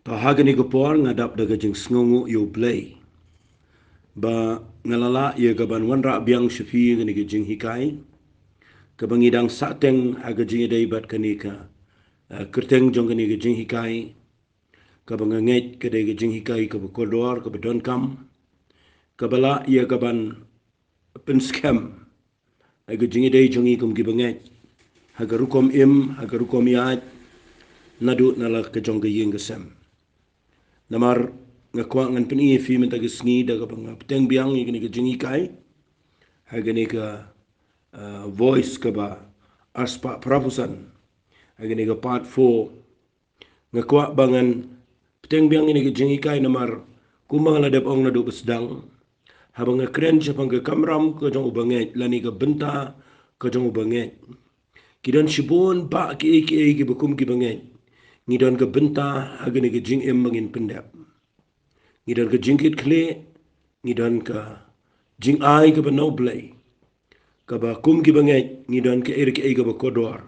Tahagani gopor ngadap daga jing sngongu yo play. Ba ngalala ye gaban wanra biang shafi ngani ke jing hikai. Kabangidang sateng haga jing day bat kanika. Kerteng jong kani ke jing hikai. Kabang ngeit ke day ke jing hikai ke kodor ke bedon kam. Kabala ye gaban pen scam. Haga jing day jongi kum gibangait. Haga rukom haga rukom yaad. Nadu nala ke jong ke yeng kesem. Namar ngakwa ngan peni fi menta gesngi daga bang peteng biang ni ke jingi kai hagani ka voice ka ba aspa prapusan hagani ka part 4 ngakwa bangan peteng biang ni ke jingi kai namar kumang la dep ong na do besdang habang ngakren siapang ke kamram ke jong ubanget lani ka benta ke jong ubanget kidan shibon ba ki bekum ki banget ngidon ke benta hagani ke jing mangin pendap ngidan ka jingkit kle ngidan ka jing ai ka ba no blay ka ba kum ki bangai ngidan ka erik ka ba kodor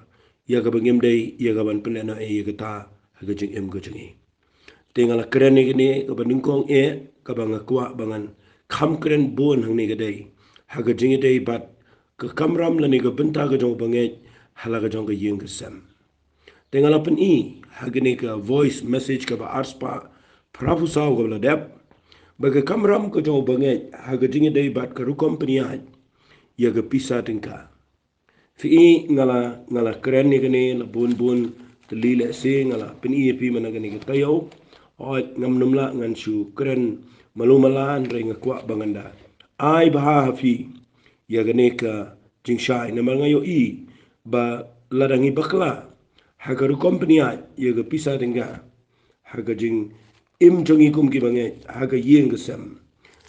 ya ka bangem day ya ka ban penena ya ka ta ka jing ka jingi tingala kren ni ka ba ningkong ka ba ngakwa bangan kham kren bon hang ni ka day ha ka jingi day bat ka kamram la ni ka benta ka jong bangai hala ka jong ka yeng ka sam tingala pen ha ka voice message ka ba arspa prafusaw ka la dep baga kamram ko jong banget haga dingi day bat ka ru company ya ga pisa tingka fi ngala kren ni gane la bun telile se ngala pin pi mana gane ka tayo o ngam numla ngan su kren malumalan re ngakwa banganda ai baha fi ya gane ka jingshai na ngayo ba ladangi bakla haga ru company ya ga pisa tingka haga jing jongi kum ki bangai haga yeng gesam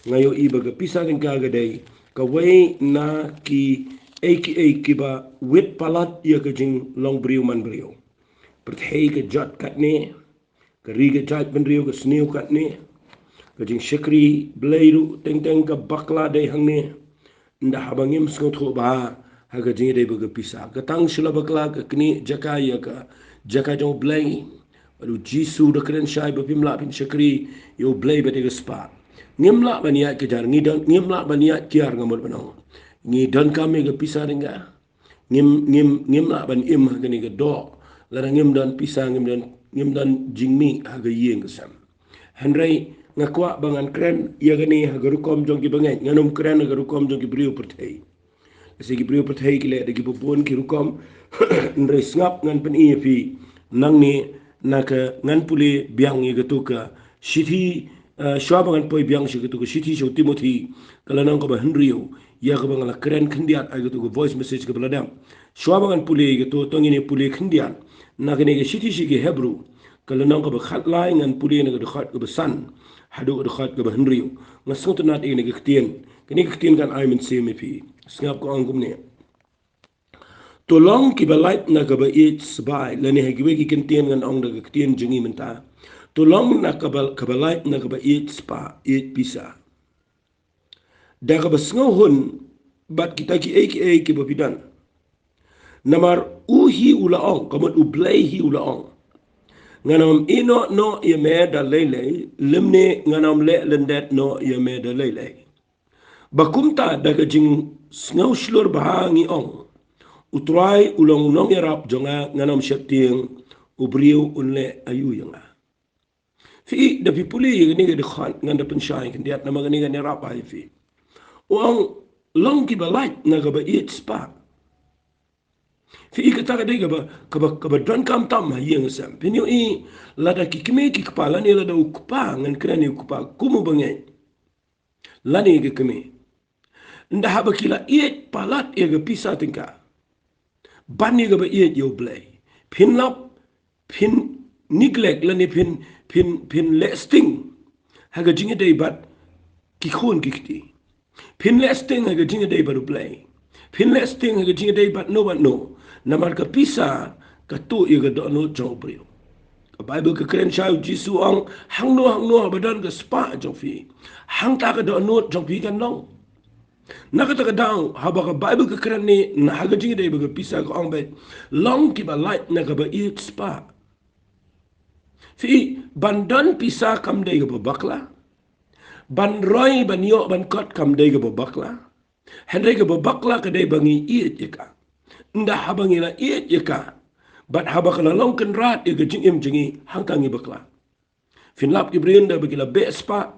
ngayo iba ga pisa ring ka day ka wei na ki Kiba wit palat ya ka jing long brio man brio perthei ka jat kat ne ka ri ka jat ben rio ka sneu kat ne ka jing shikri bleiru teng ka bakla day hang ne nda habangim skot tho ba haga jing day ba ga pisa ka tang shila bakla ka kni jaka ya ka jaka jong blei Aduh jisu da keren syai bapimla pin syakri yo blay bete gespa. Ngimla baniat kejar ngimla baniat kiar ngamul panau. Ngi dan kami ke pisah ringga. Ngimla ban im gani ke do. Lara ngim dan pisah ngim dan jingmi haga yeng kesam. Henry ngakwa bangan keren ya gani haga rukom jong ki bangai nganum keren haga rukom jong ki brio pertai. Kasi ki brio pertai ki le de ki bopon ki rukom Henry ngap ngan pen fi nang ni naka ngan puli biang ye gitu ka shithi shwa bangan poi biang shi gitu ka shithi sho timothy kala nang ko ba henrio ya ka bangala kren khindiat ay gitu ka voice message ka baladam shwa bangan puli gitu tongi ne puli khindiat naka ne shithi shi ki hebrew kala nang ko ba khat lai ngan puli ne ka khat ka ba san hadu ka khat ka ba henrio ngasung tu nat ne ka ktien kini ktien kan ay min se me pi snap ko angum ne tolong ki balait na ka ba it sbai lani ha gibe ki kentien ngan ong daga ktien jingi menta tolong na ka balait na ka ba it spa it pisa daga ba sngo hun bat kita ki ba bidan namar uhi ula ong kamat ublay hi ula ong nganam ino no ye me da lele limne nganam le lendet no ye me da lele bakumta daga jing sngo shlur bahangi ong utrai ulong nong yarap jonga nganam syatieng ubriu unle ayu yanga fi da pipuli ni ga de khan nganda penshai kan diat nama ni ga ne rap ai fi uang long ki balait na ga ba it spa fi ka ta ga de ga ba ka ba don kam tam ma yeng sam pinyo I lada ki kime ki kepala ni lada ukpa ngan krani ukpa kumu bangai lani ga kime nda haba kila it palat e ga pisa tingka bani ga ba iet yo blay pin lap pin neglect la ni pin lasting haga jinga day bat ki khon ki kiti pin lasting haga jinga day bat blay pin lasting haga jinga day bat no namar ka pisa ka tu ye ga do no jong brio ka bible ka kren chau jisu ang hang no badan ka spa jong fi hang ta ka do no jong fi kan long nakata ka daw haba ka bible ka kren ni na haga jinga day ba ka pisa ka ong ba long ki ba light na ka ba it spa Fi bandan pisa kam dai ga bakla. Ban roy ban yo ban kot kam dai ga bakla. Hendai ga bakla ka dai bangi iet yaka. Nda habangi la iet yaka. Bat habakala longken rat ya ga jingim jingi hangkangi bakla. Finlap ki brinda bagila bespa.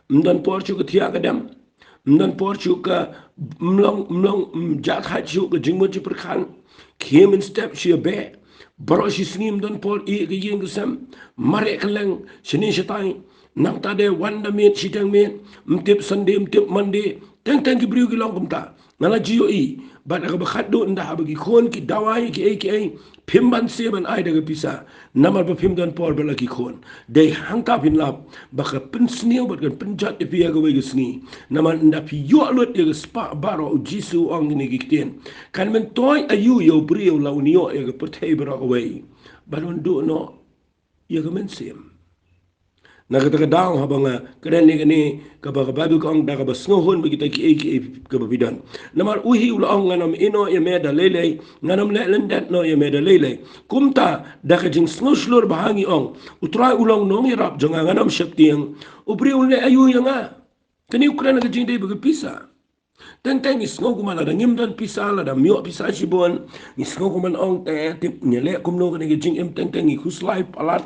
Mdan porchu ka tiya kadam. Mdan porchu ka mlong jat hachu ka jingmo chi perkhan. Came in step she a bear. Baro shi sngim dan por I ka yeng sam. Mare kaleng shini shatai. Nang tade wanda met shitang met. Mtip Sunday mtip Monday. Teng ki briu ki long kumta. Nala jiyo I. Bat ka bakhat do nda habagi khon ki dawai ki ai. Pimban seban ai daga pisa. Namar ba pim dan por bala ki khon. Day hangta pinlap. Baka pensneo bat kan penjat di pia ka wega sni. Namar nda pi yo alot ya spa baro jisu ong ni gikten. Kan men toy ayu yo brio la unio ya pertai baro away. Balon do no ya ka men sem. Nakataka daang habang karen ni kabag babu kong daga basnohon bagita ki kababidan. Namar uhi ulaong nganam ino ya meda lele nganam lelendet no ya meda lele. Kumta daga jing snoslor bahangi ong utray ulang nong irap jang nganam syaktiang ubri ule ayu yang nga. Kani ukran naga jing day bagapisa. Teng isngo kuman ada ngimdan pisa la da myo pisa sibon isngo kuman ong tip nyele kumno kani jing teng ikuslai palat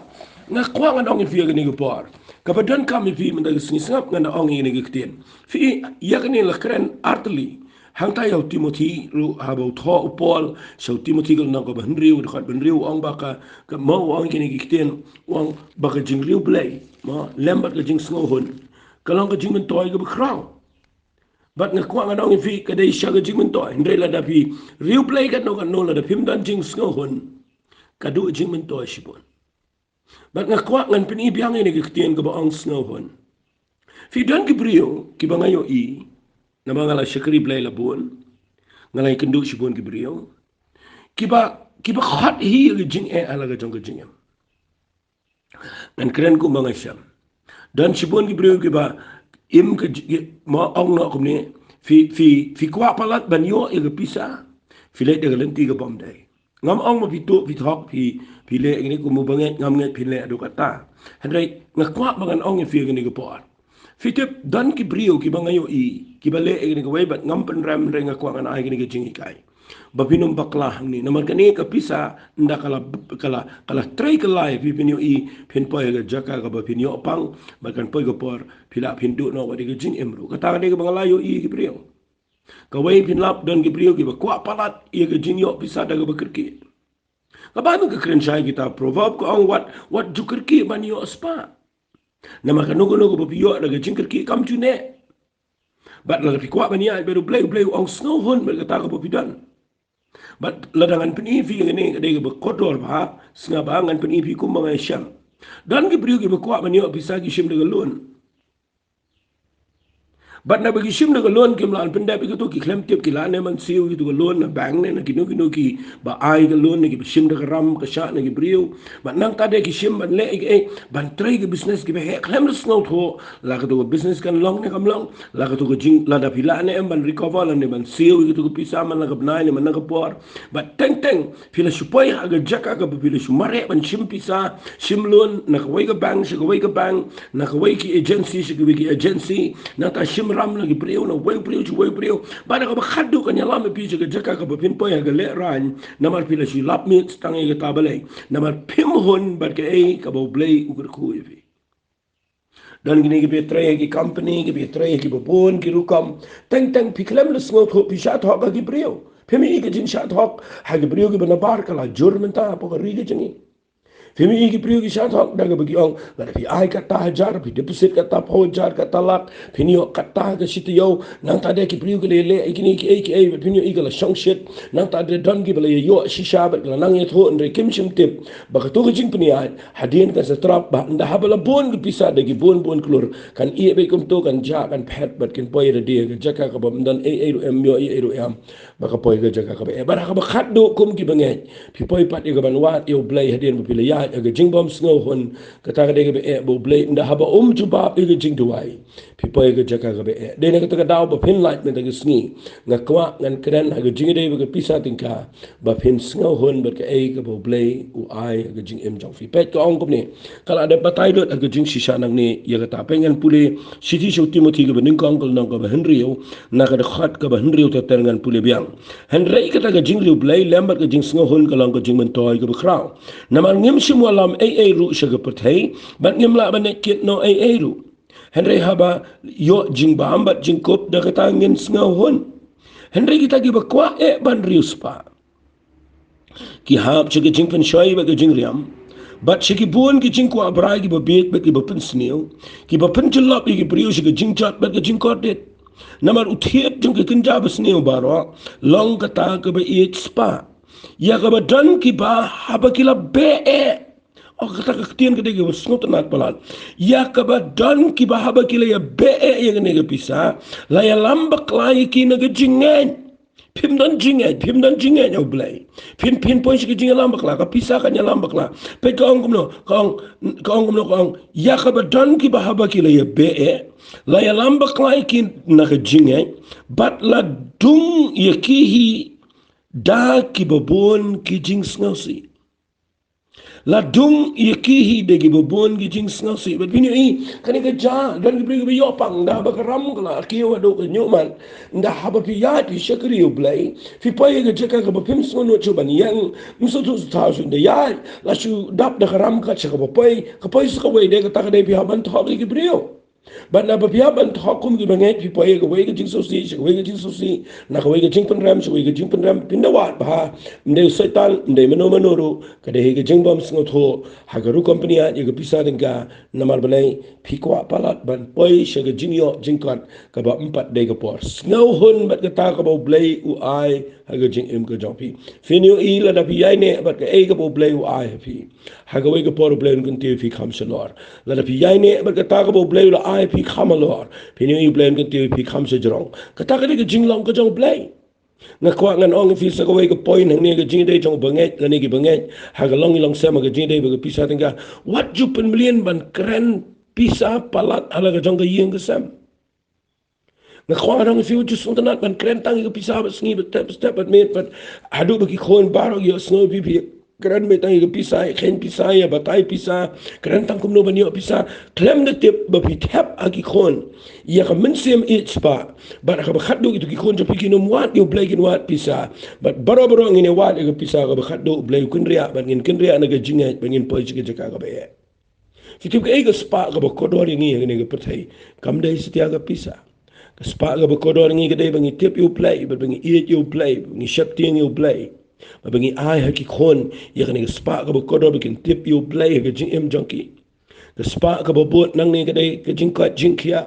nga kwa nga ong fi kani gupor kabadan kami fi mendag sngap nga ong ini gikten fi yakni la kren artli hangta yaw Timothy ru habo tho upol so Timothy gal nang ko banriu khat banriu ong baka ka mo ong ini gikten ong baka jing riu blay ma lembat ka jing sngo hon kalong ka jing men toy ga bakraw. But nga kwa nga nong fi kadai siya ka jing mento hindi la da fi replay ka no la da pim dan jing skohon kadu jing mento sipon. But nga kwa ngan pinibiyang ini kiktiyan ka ba ang skohon. Fi dan ki brio ki ba ngayo I na mga la syakri blay labon ngalay kendu sipon ki brio ki ba khat hi ka jing alaga jong ka jingem. Ngan keren ko mga siyam. Dan sipon ki brio ki ba im ke ma ong no kumni fi kwa palat banyo e pisa fi le de lenti ke bom dai ngam ong ma pitu fi thok fi le ini ku mu banget ngam nget fi le do kata hendrai ngakwa bangan ong fi ni ke por fi tep dan ki brio ki bangayo I ki bale ini ke wai bat ngam pen ram re ngakwa ngan ai ni ke jingi kai bapinum baklah ni namar kani ka pisa nda kala tray kalai pi pinyo I pin poy ga jaka ga bapinyo pang bakan poy ga por pila pindu no wadi ga jing emru kata ga bangalayo I ki priyo ka wai pin lap don ki priyo ki ba kwa palat I ga jing yo pisa daga bakirki ka ba ka kren shai kita proverb ko ang what jukirki man yo spa namar kanugo bapiyo daga jing kirki kam june bat la pi kwa bania beru blay ong snow hon ber kata ga bapidan. But ladangan penifi ini kadai berkotor bah, sengabangan penifi kumbang Aisyam. Dan kepriu ke berkuat banyak bisa kisim dengan lon. But na bagi sim na galon kim lan pendap itu ki klem tip ki lan man siu itu galon na bang na kinu ki ba ai galon na ki sim na ram ka sha na ki briu but nang tade ki sim ban le e ban trai ki business ki be klem na snow tho la ka to business kan long ne kam long la ka to jing la da pila ne ban recover la ne ban siu itu ki pisa man la ka bnai ne man na ka por but teng pila supoi ha ga jaka ka pila sumare ban sim pisa sim lon na ka wai ka bang shi ka wai ka bang na ka wai ki agency shi ki agency na ta sim ram lagi priu na wai priu bana ka bakhadu ka nyala me pi ka jaka ka pin poy ga le ran namar pila si lap mi stange ga tabale namar pim hon bar ke ei ka bo blay ugur ku evi dan gini ki betre ki company ki betre ki bobon ki rukam teng piklam le sngo tho pi sha tho ga ki priu pemi ki jin sha tho ha ki priu ki bana bar kala jurmen ta po ri ga jingi Femi ki priu ki shat hok daga bagi ong la fi ai kata hajar fi deposit kata pojar kata lak fini kata ka sit yo nang tade ki priu ki le ikini ki ai fini igala shong shit nang tade don ki bale yo shisha ba la nang ye tho andre kim shim tip ba ka to jing pni ai hadin ka sa trap ba nda habala bon ki pisa dagi bon klur kan ie be kum to kan ja kan pet bat kin boy de ga jaka ka bam dan ai em yo ai am ba ka boy ga jaka ka ba ba ka ba khat do kum ki bangai pi boy pat ga ban wat yo blay hadin ba pila ya ya aga jing bom sngo hon kata ga de be bo blade nda haba juba ga jing duai pipo ga jaka ga be de na kata daw ba pin light men ga sngi nga kwa ngan kren aga jing de ga pisa tingka ba pin sngo hon ba ka ga bo blade u ai aga jing em jong fi pet ko ong ko ni kala ada batai dot aga jing shisha nang ni ya ga ta pengen pule siti shu timothy ga ning kong nang ga ba henry na ga khat ga ba henry ta tengan pule biang henry kata ga jing lu blade lembat ga jing sngo hon ga lang ga jing men toy ga ba kraw naman ngim simwalam ru shaga patay bat ngim la ban kit no ru henry haba yo jing ba ambat jing kop da kata ngin snga hon henry kita gi ba kwa ban rius pa ki hab chige jing pen shoy ba ga jing riam bat chigi buon ki jing kwa brai gi ba bet ba gi ba pen sneo ki ba pen jilap gi brio chige jing chat ba ga jing kordet namar uthiet jing ki kinja ba sneo baro long kata ka ba it spa ya ka ba dan ki ba haba kila be o kata ka tien ka dege snot nat palan ya ka ba dan ki ba haba kila ya be ya ne ga pisa la ya lamba klai ki na ga jingen pim dan jingen o blai pin point ki jingen lamba kla ka pisa ka nya lamba kla pe ka ong no ka ong ya ka ba dan ki ba haba kila ya be la ya lamba klai ki na ga jingen bat la dung ya ki hi da ki babon ki jing snausi la dung yakihi de ki babon ki jing snausi but bini i kani ka ja dan ki bri ki yopang da ba karam kala ki wa do ka nyuman nda haba pi ya pi shakri ublai fi pa ye ga jaka ka ba pim snono chuban yang muso tu thousand de ya la shu dap da karam ka chaka ba pai ka pai ska we de ka ta ka de pi haban thok ki brio but na bapia ban thokum ki banget pi poe ga wega jing so si na ka wega jing panram so wega jing panram pindawat ba mde saitan mde manoro ka de ga jing bom sngo tho hagaru company a ga pisa denga namar balai pi kwa palat ban poe she ga jing yo jing kan ka ba empat de ga por snow hun bat ka ta ka bo blai u ai haga jing em ka jong pi finio i la da pi ai ne bat ka e ga bo blai u ai pi haga wega por blai kun te fi kham shalor la da pi ai ne bat ka ta ka bo blai la ai pi khamalor pinu i blame kan ti pi kham se jrong kata ka de jinglong ka jong blai nga kwa ngan ong fi sa ka we ka point nang ne ka jing de jong banget la ne ki banget ha ga long long sama ka jing de ba ka pisa tinga what you pen million ban kren pisa palat ala ka jong ka yeng ka sam nga kwa rong fi ju sung tanat ban kren tang ka pisa ba sngi ba step but me but adu ba ki khon baro yo snow pi keren me tang pisai khen pisai ya batai pisa keren tang kum no banyo pisa klem de tip ba pi tap aki khon ya ka men sem it spa ba ka ba khaddo itu ki khon jo pikino wat yo blai kin wat pisa but baro ngine wat ga pisa ka ba khaddo blai kun ria ban ngin kin ria na ga jinga bangin poi chi ga ka ba ye fitip ka ga spa ka ba kodor ngi ngine ga pathai kam dai setia ga pisa ka spa ga ba kodor ngi ga dai bangi tip yo play ba bangi eat yo play bangi shap ting yo play mabangi ai haki khon ya kani spa ka bokodo bikin tip you play ka jing em junkie ka spa ka bobot nang ni ka dai ka jing ka jing kia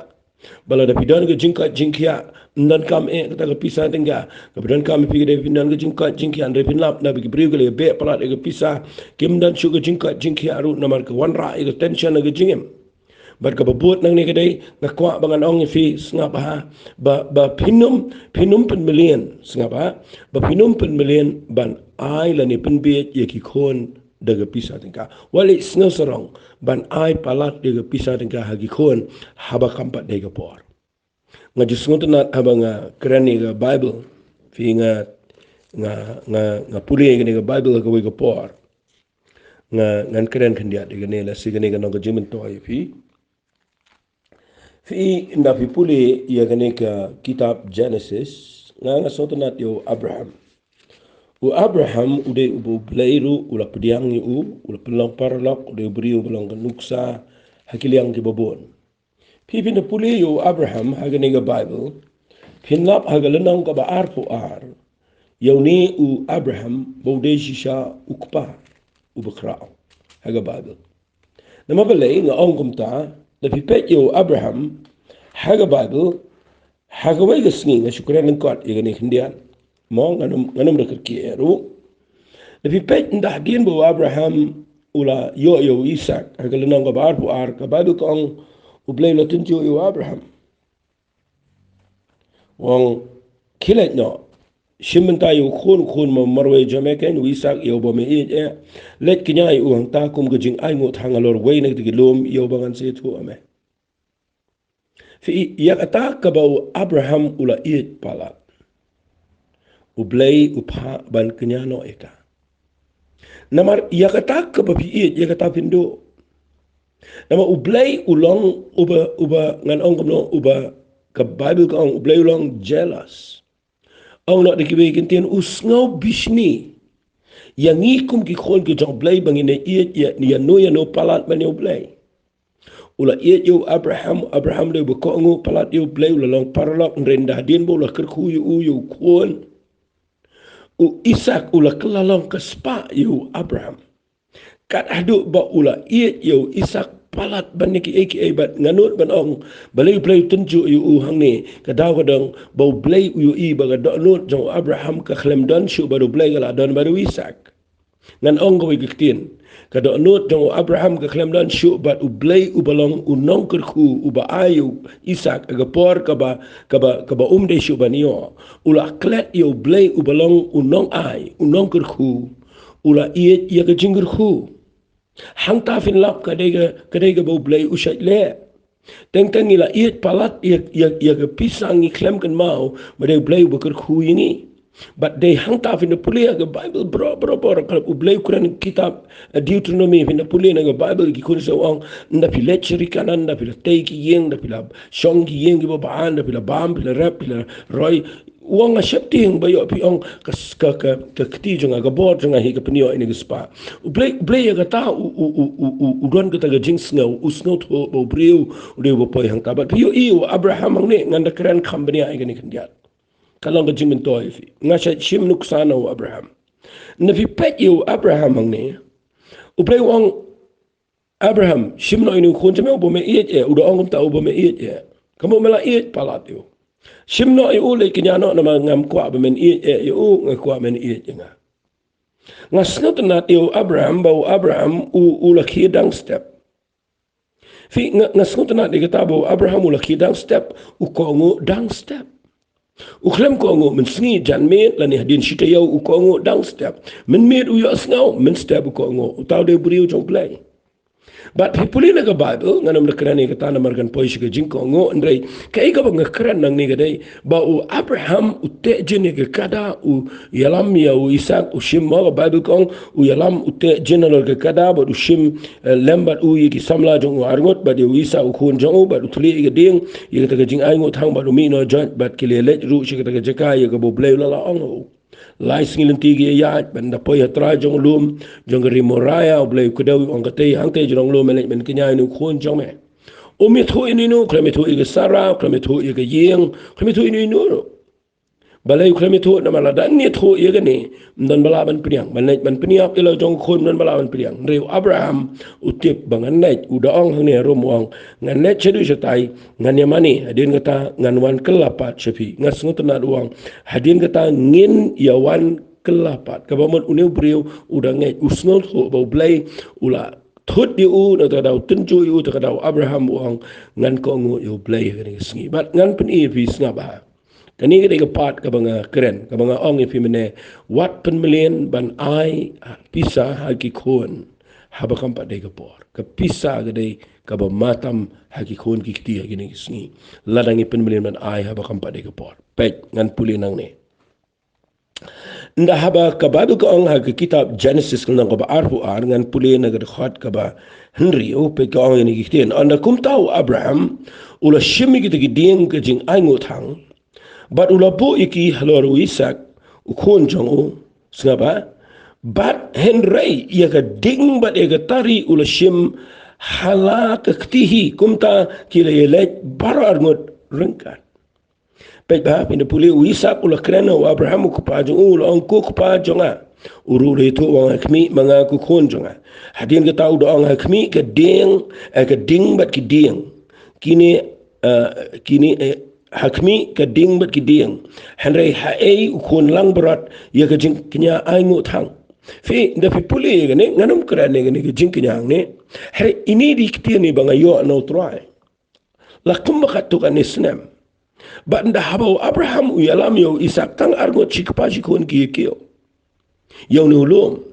bala da pidan ka jing ka jing kia ndan kam ka ta ka pisa tinga ka pidan kam pi ka dai pidan ka jing ka jing kia andre pinlap na bi bri ka le be palat ka pisa kim dan chu ka jing ka jing kia ru namar ka wan ra ka tension ka jing em bar ka babot nang ni ka dai na kwa bangan ong fi snga ba pinum pen million snga ba pinum pen million ban ai la ni pen be ye ki khon daga pisa tingka wali snga sarong ban ai palat daga pisa tingka hagi khon haba kampat daga por nga jusngot na abanga krani ga bible fi nga puli ga bible ga we ga por ngan kren khandia daga ne la sigane ga no ga jimen to ai fi nda fi puli ya gane ka kitab Genesis nga sotanat yo Abraham ude ubu blairu ula pediang yu ula pelang parlak ude beriu belang nuksa hakiliang ki babon fi na puli yo Abraham hagane ga Bible pinlap hagalenang ka ba arpo ar yauni u Abraham bode shisha ukpa ubakrao haga Bible namabale nga ongkumta da pipet yo Abraham haga Bible haga wega sngi nga syukuran lengkot ya gani hindian mo nganum da kerkieru da pipet ndah din bo Abraham ula yo Isaac haga lenang ka bar bu ar ka Bible kong ublay latin yo Abraham wong kilet no Shimenta yu khun ma marwe Jamaican wisak yo ba me let kinya yu hang ta kum gajing ai ngot hangalor way na tigilom yo bangan se tu ame fi yak ata ka ba Abraham ula pala ublay upha ban kinya no eka namar yak ata ka ba fi yak ata pindo nama ublay ulong uba ngan ong no uba ka Bible ka ong ublay ulong jealous ang nak dikibikin tiyan usngaw bishni yang ikum ki khol ki jong blay bangin iet ya ni no palat man yo blay ula iet yo Abraham de ko ngo palat yo blay ula long paralok renda din bo la kerku yo kon u Isak ula kelalong ke spa yo Abraham kat aduk ba ula iet yo Isak palat ban ki eki bat nganut ban ong balay play tunju yu hang ni kadaw kadang bau play yu baga donut jong Abraham ka khlem don shu baru play gala don baru Isak ngan ong ko giktin kada not jong Abraham ka khlem don shu bat u play u balong u nong kerku u ba ayu Isak aga por ka ba de shu banio ula klet yu play u balong u nong ai u nong kerku ula iet ya ka jingkerku hang ta fin lap kadega bau blay usai le teng ila iet palat ya ke pisang ni klem kan mau bade blay buker khu ini but they hang ta fin the pulia ke Bible bro kalau blay Quran kitab Deuteronomy fin the pulia na Bible ki kun so ong nda pi lecture kanan nda pi te ki yeng nda pi la shong ki yeng ki ba nda pi la bam pi la rap pi la roy uang asyap ting bayo pi ong ka keti jonga ka bor jonga hi ka penio ini ka spa blay ka ta u don ka ta ga jing snow u snow to bo briu u de bo poi hang ta ba pio Abraham ang ne nganda kran company ai gani kan diat kalong ka jing men toy fi nga sha shim nuksana u Abraham na fi pet Abraham ang ne u blay uang Abraham shim no inu khon jame bo me u do ong ta bo me kamu mala palat yo Shimno i ule kinyano na ngam kwa ba men ngakwa men nga. Ngasnot na Abraham ula kidang step. Fi ngasnot na di katabo Abraham ula kidang step u kongo dang step. U klem kongo men sngi jan met la ni hadin shitayaw u kongo dang step. Men met u yasngaw men step u kongo u taw de buriu jong play. But pipuli na ka Bible nganam nakran ni kata na margan poy shi ka jingko ngo ndrei kai ka bang nakran nang ni gadai ba u Abraham u te jini ka kada u yalam ya u Isak u shim ma Bible kong u yalam u te general ka kada ba u shim lembat u ki samla jong u arngot ba u Isak u khun jong ba u tuli ka ding ya ka jing ai ngo thang ba u mi no joint ba ki le ru shi ka jaka ya ka bo blay la ong lai singilin tigi ya benda poi atra jong lum jong rimoraya oblay kudaw ong katay hangte jong lum men kinya ni khon jong me o me tho ini no klame tho iga sara klame tho iga yeng klame tho ini no balay klame tho na mala dan ni tho iga ni dan balaban priang man priang ilo jong khon dan balaban priang reu Abraham utip bangan net udaong hang ne romwang ngan net chedu jatai ngan yamani adin kata ngan wan kelapat chepi ngas ngutna duang hadin kata ngin yawan kelapat kabamot uniu briu udah Ngeit usnol ho bau blay ula thut di na tadaw tunju tadaw Abraham uang ngan ko ngu yu blay ni sngi bat ngan pen fi snaba kani ke part ka banga keren ka banga ong ifi mene wat pen million ban ai pisa haki khon haba kam pa de ka por ka pisa ga de ka ba matam haki khon ki kti haki ni sngi ladang pen million ban ai haba kam pa de ka por pek ngan puli nang ne nda haba ka Bible ka ong haki kitab Genesis nang ka ba arfu ngan puli na ga khat ka ba Henry o pe ka ong ni kti anda kum tau Abraham ula shimi ki ding ka jing ai ngotang but ulapo iki haloru Isak ukon jong sngaba but Henry ya ka ding but ya ka tari ulashim hala ka ktihi kumta kila yelet barar ngot rengkat pek ba pinda puli Isak ula krena Abraham ku pa jong ula ong ku pa jonga uru retu wang akmi manga ku kon jonga hadin ka tau do ong akmi ka ding but ki ding kini hakmi ka ding bat ki ding henry hae ukon lang berat ya ka jing kenya aingu thang fe da fi puli ga ne nganum kra ne ga jing kenya ne her ini di kti ni banga yo no try la kum ka tu ka nisnam But nda habau Abraham uyalam yo Isaac tang argot chikpaji kon kiyekyo. Yo no lom.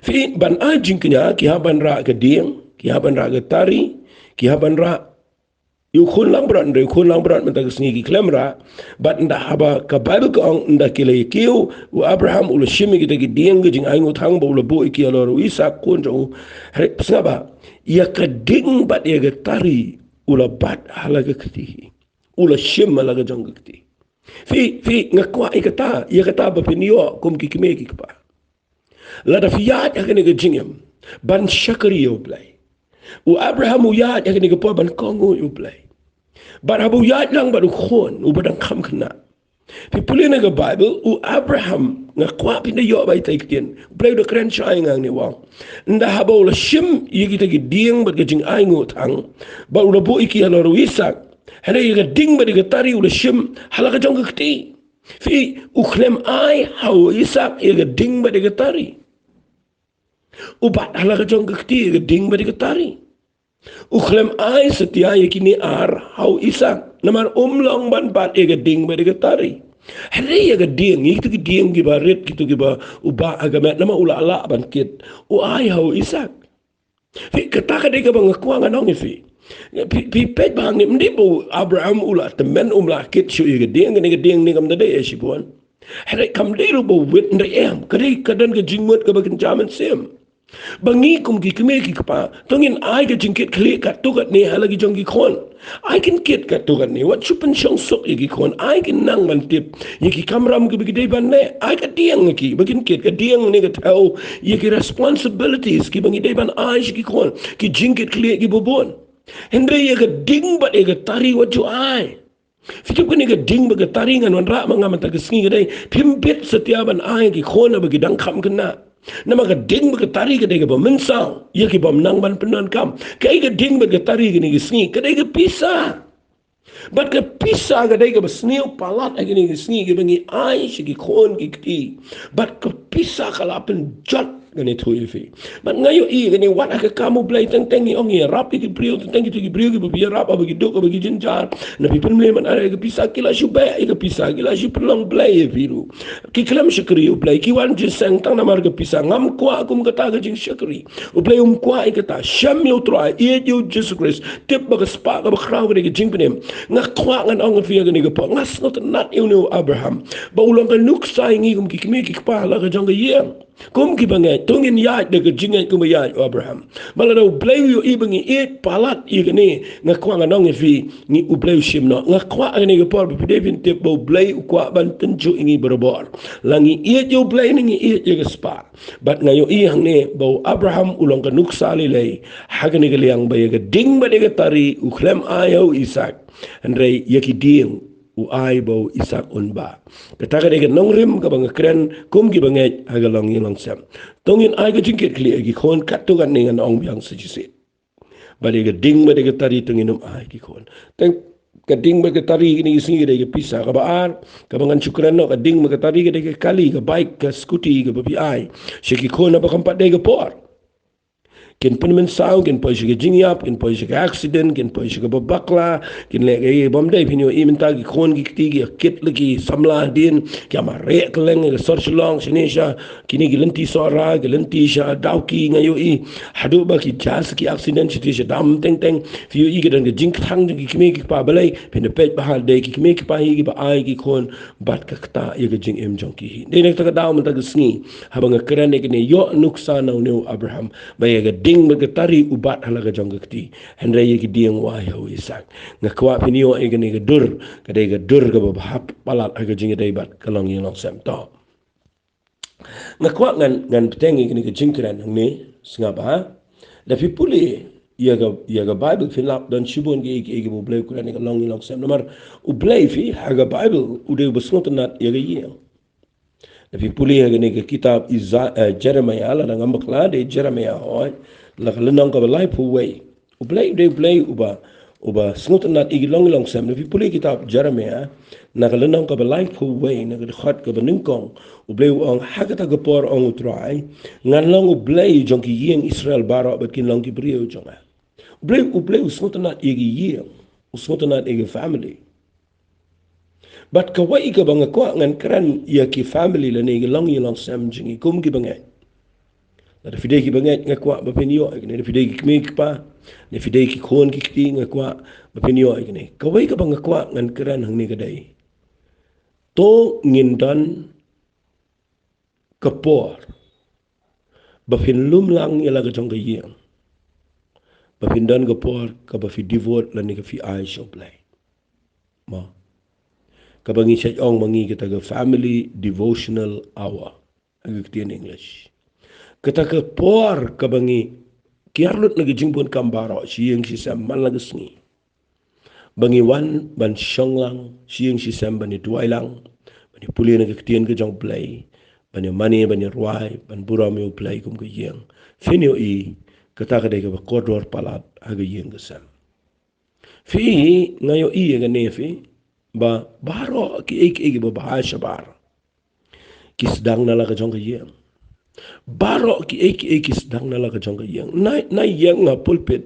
Fi ban ajing kenya ki haban ra ke dieng, ki haban ra ke tari, ki haban ra yu khun lang berat mentag snigi klemra, but nda haba ka Bible ko nda kile kiyekyo u Abraham ula shimi kita ki dieng ke jing aingo thang ba ula bo iki alor Isaac kon jo sngaba ya ka ding bat ya ke tari ula bat halaga ketihi. Ula shim halaga jong ketihi. Fi ngakwa ikata ya kata ba pinio kum kikime kikpa. Lada fiat akan ke jingem ban syakari yo play. U Abraham uyat akan ke ban kongo yo play. Ban habu yat lang baru khon u badang kham kena. Pi pulih na ke Bible u Abraham ngakwa pinda yo bai taikien. Play do keren syai ngang ni wang. Nda habu la shim ye kita ke dieng bat ke jing ai ngotang ba u bu iki alor Isaac. Hada ye ke ding bat ke tari u la shim halaka jong ke ti. Fi uklem ai hau Isaac ye ke ding bat ke tari. Ubat halaka jong kekti ke ding ba diketari. Uklem ai setia yakini ar hau Isaac namar umlong ban bat ke ding ba diketari. Hari ya ke ding itu ke ding ki barit gitu ki ba uba agamet nama ula ala ban kit. U ai hau Isaac. Fi kata ka de ka bang kuang anong fi. Pi pet bang ni mdi bo Abraham ula temen umla kit syu ke ding ni kam de si buan. Hari kam de bo wit ndre em kadi kadan ke jingmut ka bakin jaman sim. Bangi kum ki kime ki kapa tongin ai ke jingkit klik kat tukat ni halagi jong ki khon ai kin kit kat tukat ni wat chupan syong sok ki khon ai kin nang man tip ye ki kamram ki bigi ban ne ai ka dieng ki bagin kit ka dieng ni ka tau ye ki responsibilities ki bangi ban ai ki khon ki jingkit klik ki bobon hendre ye ka ding bat ye ka tari wat ju ai Fikir kini ke ding bagi taringan wan rak mengaman tak kesengi kedai pimpit setiapan ai ki khona bagi dangkam kena. Nama ke ding bagi tari kedai ke pemensang, ia ki pemnang ban penan kam. Kedai ke ding bagi tari kini kesengi kedai ke pisah. Bat ke pisah kedai ke besniu palat kini kesengi ke bangi ai si ki khon ki kti. Bat ke pisah kalapen jat kani tu ifi. Bat ngayo I kani wat ke kamu belai teng ni ong ya rap ki brio teng ki brio ki biar rap bagi dok bagi jenjar. Na pi pen man ada ke pisah kila syu ba ke pisah kila syu perlong belai biru. Ki kelam syukri belai ki wan jesang tang namar ke pisah ngam kwa akum kata ke jing syukri. Belai kwa ikata syam yo try I yo Jesus Christ tip bagi spa ke kraw ke jing penem. Ngak kwa ngan ong fi ke ni ke po ngas not nat you know Abraham. Ba ulang ke nuk sai ngi kum ki kime ki pa la ke jong ke yeng. Kum ki bangai tungin yat de ke jingai kum yat Abraham. Bala do blay yo ibangi it palat I kene ngakwa nganong fi ni u blay shimno ngakwa ngene ke por bi devin tip bo blay kwa ban tenju ingi berbor. Langi it yo blay ni it ye ke spa. Bat ngayo I hang ne bo Abraham ulong ke nuk sali lay hagane ke liang ba ye ke ding ba de ke tari u klem ayo Isaac. Andre ye ki ding u ai bo Isaac unba kata ka nong rim ka bang kren kum ki bangai hagalong yelong sam tongin ai ka jingkit kli ki khon kat tu kan ngan ong biang sejisi bali ka ding ba de ka tari tongin ai ki khon teng ka ding ba ka tari ni singi de ka pisa ka baar ka bangan syukran no ka ding ba ka tari ka de ka kali ka bike ka scooty ka babi ai syeki khon apa kampat de ka por kin penemen sao kin pois ke jingyap kin pois ke accident kin pois ke babakla kin le ke bomdai pinyo imenta ki khon ki tigi kit lagi samla din ki amare kleng ke search long sinisha kini ki lenti sora ki lenti sha dauki ngayo I hadu ba ki jas ki accident ti sha dam teng teng fiyo I ke dan ke jing thang ki kime ki pa balai pin pet bahal de ki kime ki pa hi ki ba ai ki khon bat ka kta ye ke jing em jong ki de nek ta daw menta ke sngi habang keren ke ne yo nuksa na ne Abraham ba ye ding bergetari ubat halaga jong kekti hendra ye ki dieng wa yo Isaac ngakwa pinio e gani ke dur kadai ke dur ke bahap palat aga jing dai bat kalong yang sam to ngakwa ngan peteng gani ke jingkran ni singapa da fi puli ya ga Bible filap dan shibun ke bo blay kuran ke long yang sam nomor u blay fi haga Bible ude besnot nat ya ga ye Tapi puli yang ni ke kitab Jeremiah la nang ambakla de Jeremiah hoy la lenong ka balai pu wei ublai de blai uba snut nat igi long sam tapi puli kitab Jeremiah na lenong ka balai pu wei na ke khat ka beningkong ublai ong hakata ka por ong utrai ngan long ublai jong ki yeng Israel baro bat kin long ki brio jonga ublai snut nat igi yeng snut nat igi family But kawai ka bang kwa ngan kran ya ki family la ne long yi long sam jingi kum ki bang la fidei ki bang ngakwa ba penio ne fidei ki mek pa ne fidei ki khon ki ti ngakwa ba penio ne kawai ka bang kwa ngan kran hang ni kadai to ngin dan kapor ba fin lum lang ya la ka jong ka yeng ba fin dan kapor ka ba fi devote la ni ka fi ai shop play ma kabangi siya ong mangi kita ka family devotional hour ang in English kita ka por kabangi kiarlut na gijingbon kambaro siyang si sam malagas ni bangi wan ban siyang lang siyang si sam bani duay lang bani puli na kaktiyan ka jong play bani mani bani ruay ban buram yung play kum ka yeng finyo i kita ka day ka kodor palat aga yeng ka sam fi ngayo i aga nefi ba baro ki ek ba bahasa bar ki sedang nala ka jong ka yeng baro ki ek sedang nala ka jong ka yeng na yeng nga pulpit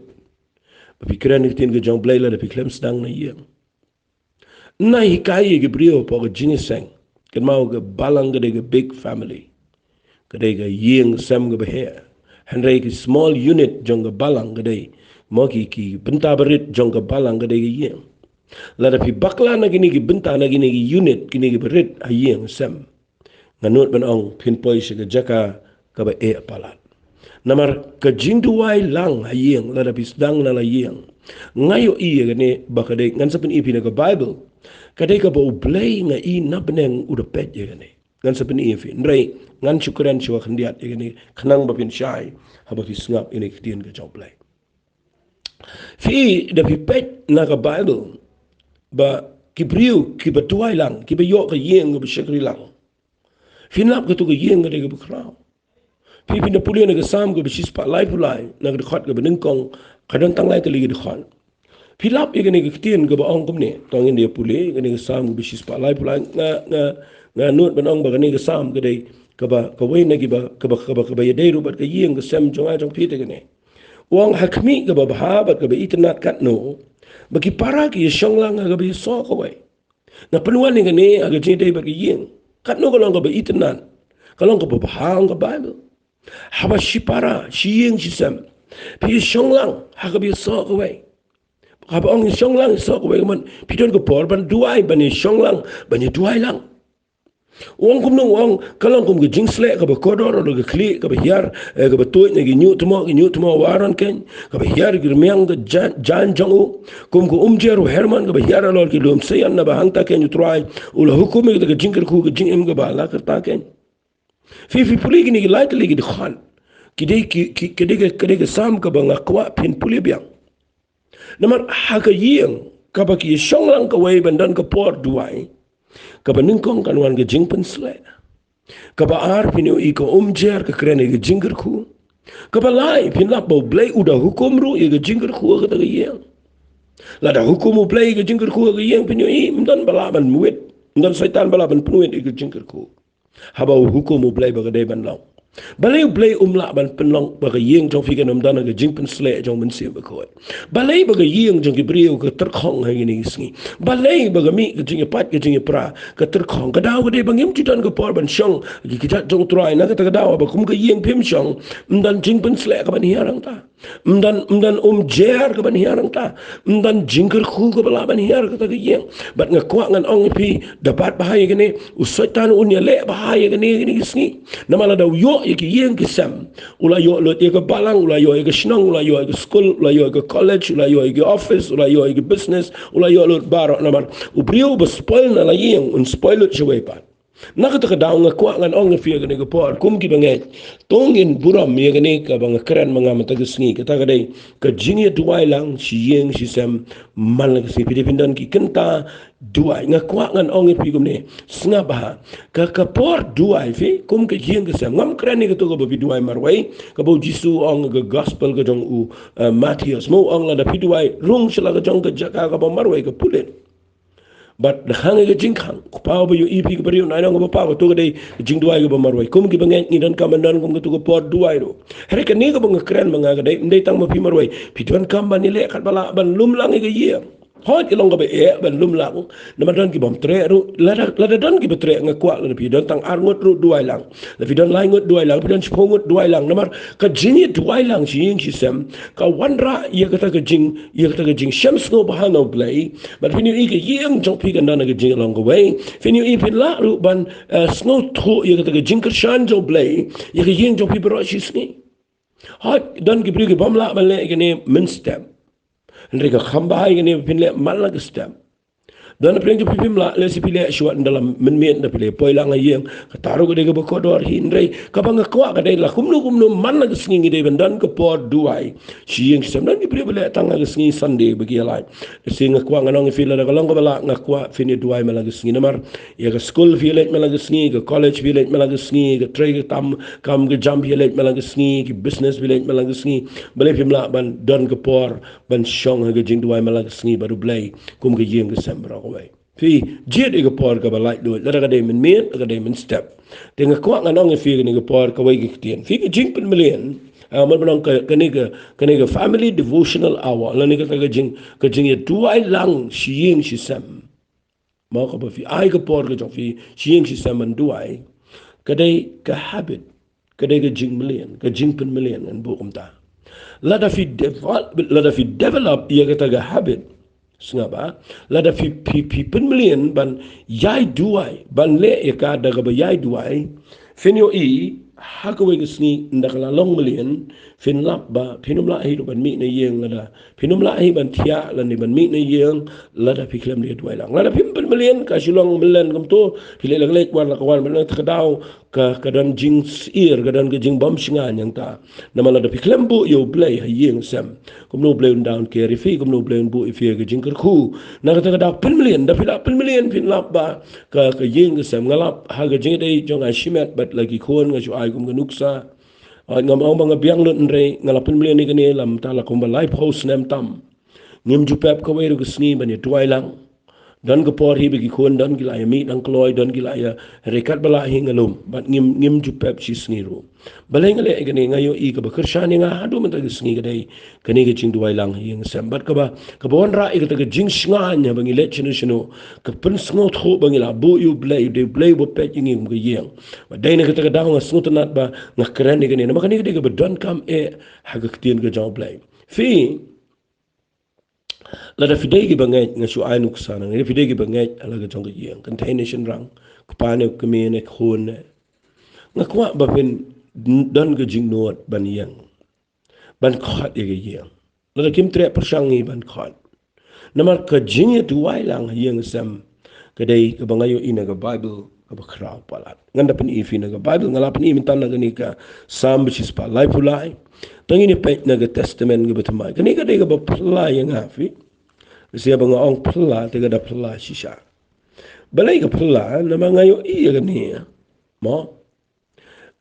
ba pikiran ni tin ka jong blayla da piklem sedang na yeng na hikai ki brio po ka jiniseng kan mau ka balang ka de ka big family ka de ka yeng sam ka bahe henry ki small unit jong ka balang ka de mo ki Bynta berit jong ka balang ka de ka yeng lada pi bakla na gini ki Bynta na gini ki unit gini ki berit ayeng sem nganut ban ong pinpoy siya jaka ka ba palat namar ka jinduway lang ayeng lada pi sedang na layeng ngayo iya gani baka de ngan sapin ipi na ka Bible kadai ka ba ublay nga i nabneng udapet ya gani ngan sapin ipi nray ngan syukuran siya kandiat ya gani kanang bapin siyay haba fi sngap ini kitiyan ka jawplay fi da pi pet na ka Bible ba kibriu ki batuai lang ki ba yok ka yeng ba syakri lang finap ka tu ka yeng ka de ka bakraw pipi na puli na ka sam ka ba sispa lai pulai na ka dekat ka ba nengkong kadang tang lai ka lagi dekat pilap ya ka ni ka kitian ka ba ong kum ni tangin dia puli ka ni ka sam ka ba sispa lai pulai nga nut ban ong ba ka ni ka sam ka de ka ba ka way na ki ba ka ba yaday rubat ka yeng ka sam jong ajong pita ka ni uang hakmi ka ba bahabat ka ba itanat kat no bagi para ki yong lang aga bi so ko way na penuan ni gani aga jinde bagi yeng kat no kalong ka ba itanan kalong ka ba bahang ka Bible haba si para si yeng si sam pi yong lang aga bi so ko way haba ong yong lang so ko way man pidon ko por ban duai ban yong lang ban duai lang uang kum nung uang kalong kum ke jingsle ka ba kodor o ka kli ka ba hiar ka ba tuit na ginyu tumo waran ken ka ba hiar girmiang ka jan jongu kum ko umjeru herman ka ba hiar alor ki lum sayan na ba hangta ken utrai ula hukum ka jingker ku ka jingem ka ba la kerta ken fi puli gini ki lait lagi di khan kide ka sam ka ba ngakwa pin puli biang namar ha ka yeng ka ba ki shong lang ka way bandan ka por duai kaba ningkong kanuan ke jingpen sle kaba ar pinyo iko umjer ke krene ke jingger ku kaba lai pinlap bau blay udah hukum ru ke jingger ku ke taga yeng lada hukum u blay ke jingger ku ke yeng pinyo i mdan balaban muit mdan saitan balaban penuit ke jingger ku haba hukum u blay baga ban law balay blay umla ban penlong baga yeng jong fikan umdana ke jingpen sle jong mensi bakoy balay baga yeng jong ke brio ke terkhong ha gini sngi balay baga mi ke jing pat ke jing pra ke terkhong ke daw ke bangim titan ke por ban syong ki kita jong trai na ke daw ba kum ke yeng pim syong umdan jingpen sle ka ban hiarang ta umdan jer ke ban hiarang ta umdan jingker khu ke bala ban hiar ke ta ke yeng bat ngakwa ngan ong pi dapat bahaya gini usaitan unya le bahaya gini sngi namala daw yo ki yeng ki sam ula yo lo te ka balang ula yo ke snong ula yo ke school ula yo ke college ula yo ke office ula yo ke business ula yo lo baro namar u brio ba spoil na la yeng un spoil it jwe pat nakata ka daw nga kwa ngan ong fi ga ne ko por kum ki bangai tongin buram ye ga ne ka bang kran mga matagasngi ka ta ga dai ka jingi duai lang si yeng si sam mal ga si pindan ki kenta duai nga kwa ngan ong fi gum ne snga ba ka por duai fi kum ka yeng ga sam ngam kran ne ka to ga bi duai marwai ka bo jisu ong ga gospel ga jong u Matthias mo ong la da pi duai rung sila ga jong ga jaka ga ba marwai ka pulen but the hang ga jing khang pa ba yo ipi ga bari na nga ba pa to ga dai jing duai ga ba marwai kum gi bangen ni dan kamandan kum ga to ga por duai ro here ka ni ga bang kran mga ga dai ndai tang ma pi marwai pi don kam ba ni le khat bala ban lum lang ga ye Hot ilong ka ba ban lum lang namadan ki bom tre ru lada dan ki betre nga kwa la pi don tang arngot ru duai lang la fi don laingot duai lang pi don spongot duai lang namar ka jingi duai lang si ying si sem ka wanra ye ka ta jing shams no bahano blai but when you eat yeng jong pi kan na ga jing along the way when you eat la ru ban snow tho ye ka ta jing ka shan jo blai ye ka yeng jong pi bro si sni hot don ki bri ki bom la ban le ke ne min step Enrique khamba ini pinle malang stem. Dan pring pipim la le si pile shwat dalam menmen da pile poi lang ayeng kataru ko de ko kodor hindrei ka bang ko ka de la kumnu man la gisngi de dan ko pod duai sieng sem dan pile pile tang la gisngi sande bagi lai sing ko nganong file la long ko bala ngakwa fini duai mala gisngi namar ya ka school village mala gisngi ka college village mala gisngi ka trade kam ka jam village mala gisngi ki business village mala gisngi bale pim la ban dan ko por ban shong ha ga jing duai mala gisngi baru blai kum ka yeng ka sem way. Fi jet ega por ka balai do la ga de men ga de men step tenga ko nga nong fi ga por ka wai gitien fi ga jing pen million mal banong ka ne ga family devotional hour la ne ga jing ya duai lang shiying shi sam ma ka ba fi ai ga por ga jong fi shiying shi sam man duai ka de ka habit ka de ga jing million ka jing pen million an bu umta la da fi develop ya ga ta ga habit Sengapa? Lada fi pen million ban yai duai ban le eka daga ba yai duai finyo I hakawe gisni ndakala long million fin lap ba pinum la hi ban mi na yeng lada pinum la hi ban thia la ni ban mi na yeng lada fi klem dia duai lang lada pen million ka shulong million kam to pile lang lek wan la kawan ban takadau ka kadan jing ir kadan ke jing bom singan yang ta nama lada fi klem bu yo play ha yeng sam kum no play down ke rifi kum no play bu if ye ke jing kerku na kata kada pen million da pila pen million fin lap ba ka yeng ke sam ngalap ha ke jing dei jong a shimet but lagi khon nga chu ai kum nuksa ngam ang mga biang lut nre ngalap pen million ni kene lam ta la kum ba live house nem tam ngim ju pep ka weru gsni ban ye tuai lang dan ke por hi bagi khon dan gila ya mi dan kloy dan gila ya rekat bala hi ngalum bat ngim ju pep si sniru balai ngale gane ngayo I ka bakershan nga hadu man tag sngi gadai kani ke jing duai lang hi sambat ka ba bon ra I ka tag jing snga nya bangi le chinu shinu ka pen sngot kho bangi la bu you blay de blay bo pet ngim ga yeng ba dai na ka tag daw nga sngot nat ba ngakran ni gane na makani ke ba don kam e hagaktin ga jaw blay fi lada fidegi bangai ngasu ainuk sana ngi fidegi bangai alaga jong yang containation rang kupane kumene khone ngakwa ba pen don ga jing not ban yang ban khat ye yang lada kim tre persangi ban khat namar ka jing ye duai lang yang sam kadai ka bangayo ina ga bible ka bakra palat nganda pen ifi na ga bible ngala pen imin tan na ga ni ka sam bisis pa lai pulai tangini pe na ga testament ga batmai kani ka de ga ba pulai yang afi siya bang ong pula tiga da pula shisha balai ka pula na mangayo I ga ni mo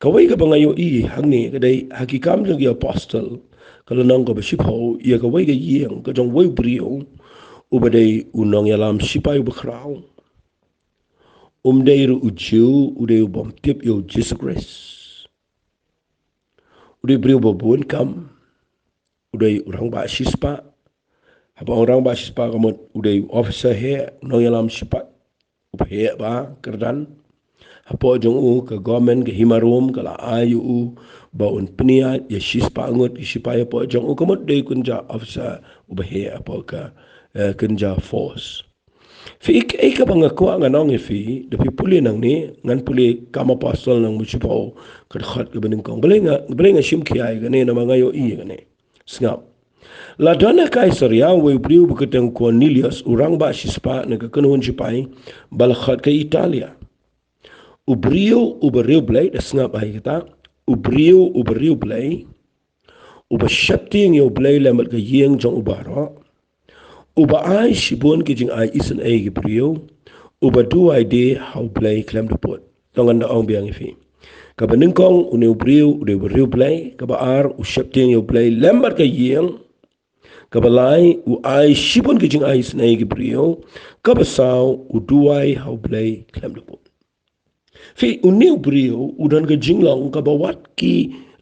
kawai ka bangayo I hangni ka dai hakikam jong apostle kalau nang ko besipo ia ka wai ga yeng ka jong wai brio ubadai unong yalam sipai bakrao dai ru uju udai bom tip yo Jesus Christ udai brio bobun kam udai urang ba sispa apa orang basis pa kamot udai officer he no yalam sipat uphe ba kerdan apa jong u ke government ke himarum kala ayu ba un pnia ya sispa ngot sipa ya po jong u kamot dei kunja officer uphe apa ka kunja force fi ik bang ko nganong fi de puli nang ni ngan puli kama pasol nang musipo kad khat ke bening kong belenga sim khiai ga ne na mangayo I ga ne sngap la dona Kaisaria we briu buketeng Cornelius urang ba sispa na kakunun sipai balakhat ke Italia ubriu blay da snap ay kita ubriu blay uba shapting yo blay lamat ka yeng jong ubara uba ay sibon ke jing ay isan ay gibriu uba du ay de how blay klem de pot tongan da ong biang ifi kabaning kong une ubriu blay kabaar u shapting yo blay lamat ka yeng kabalai u ai shibon ke jing ai snai ke brio kabasau u duai how play klem de pot fi u new brio u dan ke jing long kabawat ki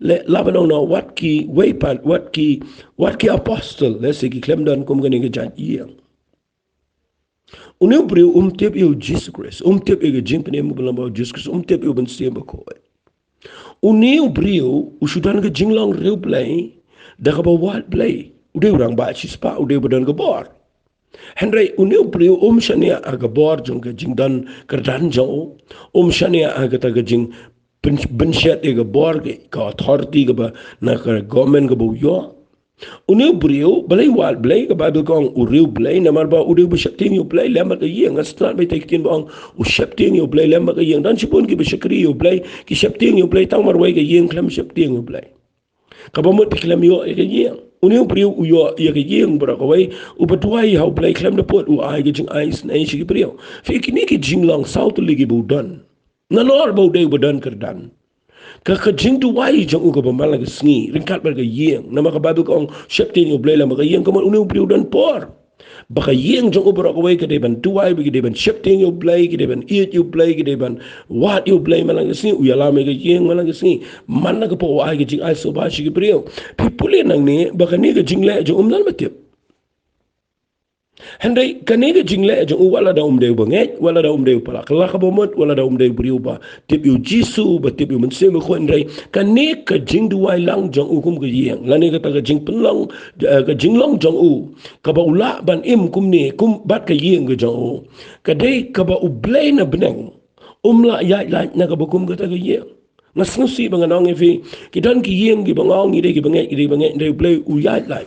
le labanong na wat ki waypan wat ki apostle let's say ki klem dan kum gani ke jan yang Uneu brio tep eu Jesus Christ. Tep eu jing pene mo belamba Jesus Christ. Tep eu ben semba ko. Uneu brio usudan ke jing long reu play. Daga ba wat play. Udeu rang ba chispa udeu badan ke bor. Henry uneu brio shania aga bor jong ke jing dan kerdan jong. Shania aga ta ke jing benchet ega bor ke ka authority ke ba na ka government ke bo yo. Uneu brio balai wal blai ke Bible kong ureu blai namar ba ureu besyakting yo blai lama ke yeng astan bai tekin bang u syakting yo blai lama ke yeng dan sipun ki besyakri yo blai ki syakting yo blai tang marwai ke yeng klam syakting yo blai ka ba mot piklam yo ke yeng uneu brio u yo ye ke yeng bra ko wai u betuai hau blai klam de pot u ai ke jing ais na shi ke brio fi ki ni ki jing lang south ligi bu dan na nor bu de bu dan kerdan ka jing tu wai jong u ko bambal ga sngi ringkat ber ga yeng nama ka babu kong syaptin yo blela ma ga yeng ko unu priu dan por ba ka yeng jong u bro ko wai ka de ban tu wai bi de ban syaptin yo blai ki de ban eat yo blai ki de ban wat yo blai ma ga sngi u ya la me ga yeng ma ga sngi man na ka po wai ga jing ai so ba shi ki priu pi puli nang ni ba ka ni ga jing le jong dal matip Henry kanega jingle jong wala da umde banget wala da umde pala kala ka bomot wala da umde briu ba tip yu jisu ba tip yu mense me ko Henry kaneka jing du wai lang jong kum ga yeng lani ka ta ga jing penlang ka jing long jong u ka ba ula ban im kum ni kum bat ka yeng ga jong u ka dei ka ba u blay na beneng la ya la na ka ba kum ga ta ga yeng ngas ngusi ba nganong efi ki dan ki yeng ki bangong ni de ki banget de blay u ya la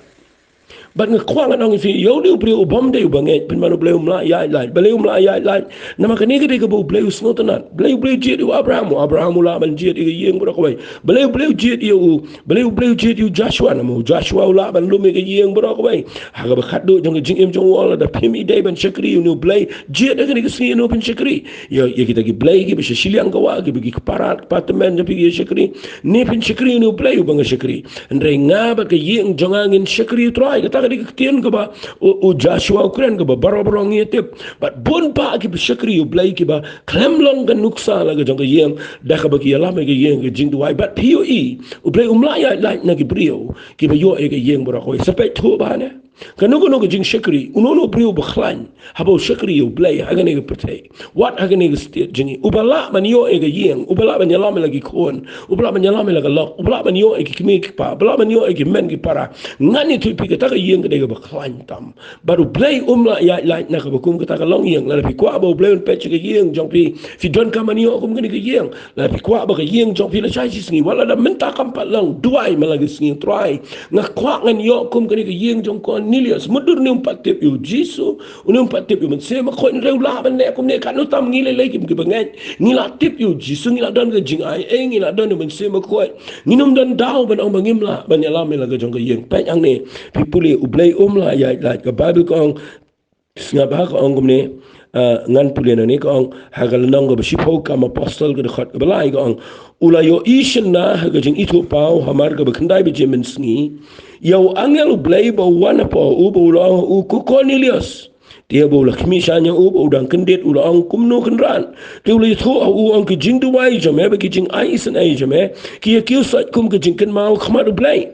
But nga kwang anong ifi yo de ubri ubom de ubanget pin manu bleu mla ya lai bleu mla ya lai na makaniga de gabo bleu snotanan bleu jit u Abraham la ban jit i yeng bro ko bleu jit u bleu jit u Joshua na mo Joshua la ban lu me ga yeng bro ko ha ga khat do jong jing em jong wala da pim i de ban shakri u no bleu jit da ga si no ban shakri yo ye kita gi bleu gi be shiliang ga wa gi gi parat patmen de gi shakri ne pin shakri no bleu bang shakri andre nga ba ga yeng jong angin shakri try kadi ketian ke ba o Joshua Ukraine ke ba baro-baro ngetip but bon pa ki besyakri u blai ki ba klemlong kan nuksa la ga jong yeng da ka ba ki la me ga yeng ga jing duai but POE u blai umlaya la na ki brio ki ba yo e ga yeng bro ko sepet thu ba ne kanu no jing shakri unono brio bakhlan habo shakri u blai agane ga pate what agane ga state jingi ubala man yo e ga yeng ubala ban yala me lagi kon ubala ban yala me lagi lok ubala ban yo e ki kimi ki pa ubala ban yo e ki men ki para ngani tu pi ka ta ga yeng ga ga bakhlan tam baru blai la ya la na ka bakum ka ta ga long yeng la pi kwa ba blai pe ga yeng jong pi fi don ka man yo kum ga yeng la pi kwa ba ga yeng jong pi la chai singi wala da menta kam pa lang duai ma lagi singi try nga kwa ngan yo kum ga yeng jong kon Nilias mudur ni umpat tip yu jisu uni umpat tip yu mense ma ko reu la ban ne kum ne kan tam ngile le kim ki bangai ngila tip yu jisu ngila don ga jing ai ngila don mense ma ko nginum dan dau ban ong bangim la ban ya la me la ga jong ga yeng pe ang ne pipuli ublai la ya la ka bible ko snga ba ko ong ne ngan puli na ni ko ong hagal nang ga sipo ka apostol ga khat ga lai ko ong ula yo ishin na ha ga jing itu pau hamar ga bakandai be jemen sngi Yau angel blay ba wana po ubo ulang u ku Cornelius dia bo la kmisanya ubo udang kendet ulang kumno kenran dia uli thu u ang ki jing duai jame ba ki jing ai san ai jame ki kiu sat kum ki jing ken mau khmar blay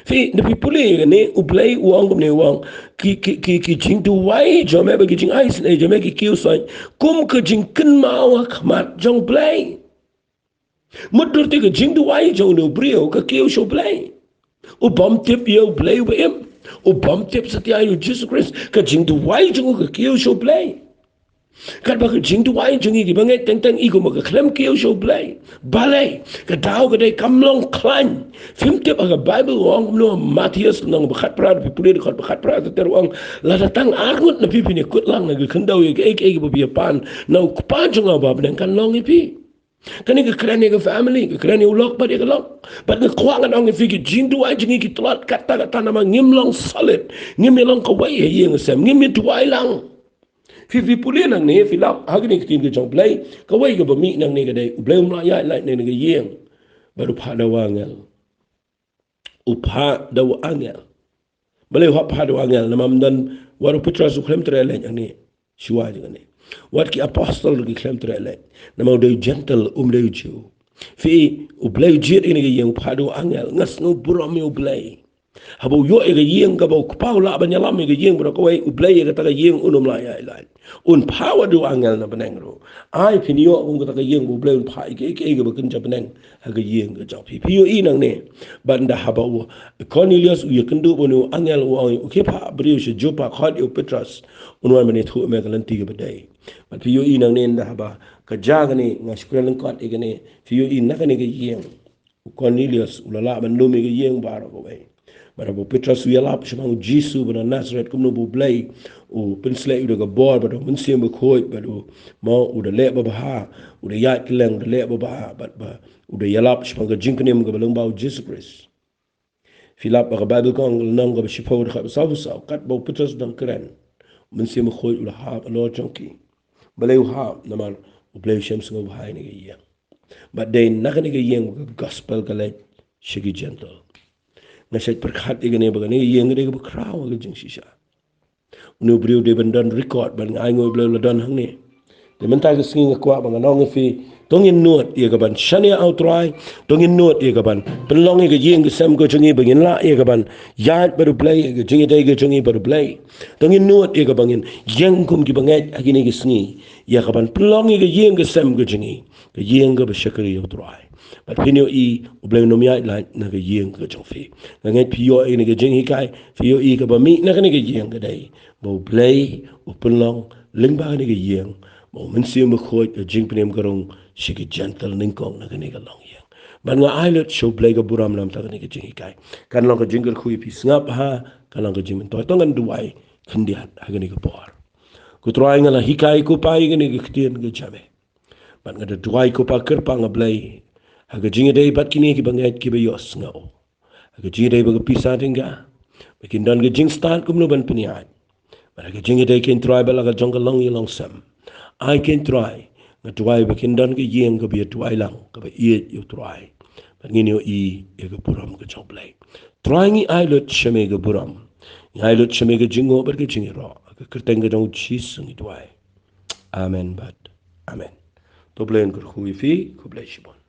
fi de pipuli ne u blay u ang kum ne wang ki jing duai jame ba ki jing ai san ai jame ki kiu sat kum ki jing ken mau khmar jong blay mudur te ki jing duai jong no brio ka kiu sho blay o bom tip yo blay ba em o bom tip satya yo Jesus Christ ka jing du wai jung ka kiyo show blay ka ba ka jing du wai jung gi bangai teng teng igo ma ka klem kiyo show blay balai ka daw ka dai kamlong klan film tip aga Bible wong no Matthias nang ba khat pra pipuli ka ba khat pra ter wong la datang arngut na pipini kut lang na ka ndaw yo ek ba bi pan na ku pa jung ba ben kan long ipi Kani ka krani ka family, ka krani ulok pa di ka long. But ka kuangan ang ifiki jindu ay jingi ki tulat kata nama ngim long solid. Ngim long kawai he yang sem, ngim tuai lang. Fi puli nang ni fi lak hagni ka tin ka jong play, kawai ka bami nang ni ka day, ublay umlaya like ni ka yang. Baru pa daw angel. Upha daw angel. Balay pa daw angel namamdan waru putra su klem trele yang ni. Siwa jeng ni. Wat ki apostol ki klem trele na mau de gentle de ju fi u blay jit ini yang phado angel ngas no buro mi u blay Habo yo ega yeng ka bau pau la banyalam ega yeng bro ko ublay ega ta yeng unum la ya ilai un power do angel na benengro ai pinio un ka ta yeng ublay un pai ke ega bakin ja beneng aga yeng ga ja pio inang ne banda habo Cornelius u yekendu bonu angel u ke pa brio she jopa khad u Petrus un wa mane thu me galan ti ga badai but pio inang ne nda haba ka jaga ne ngaskrelen kat ega ne pio in na ka ne ga yeng Cornelius ulala ban lo me ga yeng baro ko Barabo Petrus uyalap shamang Jisu bana Nazareth kumno bu blay o pensle udah gabor bado mensim bekoi bado mau udah lek babaha udah yat keleng udah lek babaha ba udah yalap shamang jinknem gabalong bau Jesus Christ Philip ba Bible kong nang gab shipo udah sabu kat bau Petrus dang keren mensim bekoi udah ha Lord Jonki balay ha naman ublay shem sungo bahai ni yang but they nakani ga yang gospel galet shigi gentle Nasait perkhat igane bagane yeng de bakraw ga jing shisha unu brio de bandan record ban ngai ngoi blo dan hang ne de menta ga singa kwa bang nong fi tong in nuot ye ga ban shania outrai tong in nuot ye ga ban penlong ga yeng ga sam go jungi bagin la ye ga ban yat baru play ga jungi de ga jungi baru play tong in nuot ye ga bangin yeng kum gi bangai agine ga singi ye ga ban penlong ga yeng ga sam go jungi ga yeng ga ba shakari outrai but pinyo I ublay nomya la na ga yeng ga jongfi ga ngai pio I ni ga jing hikai pio I ga ba mi na ga ni ga yeng ga dai bo blay upulong lingba ni ga yeng bo mensi mo khoi ga jing pinem garong shigi gentle ning kong na ga ni ga long yeng ban nga islet show blay ga buram lam ta ga ni ga jing hikai kan long ga jingle khui pi ngap ha kan long ga jing to to ngan duai khindi ha ga ni ga por ku troai nga la hikai ku pai ga ni ga ktien ga jame ban nga duai ku pa ker pa nga blay Aga jinga day bat kini ki bangai ki bayos ngao. Aga jinga day baga pisa tinga. Bakin dan ga jing start kumno ban piniat. But aga jinga day ken try balaga jonga long yelong sam. I can try. Nga try bakin dan ga yeng ga biya try lang. Ga ba iet yo try. But ngini yo I ga buram ga jong play. Try ngi ailot shame ga buram. Ngi ailot shame ga jingo bar ga jingi ro. Aga kerteng ga jong chis ngi try. Amen but. Amen. To blain kur khui fi ku blai shibon.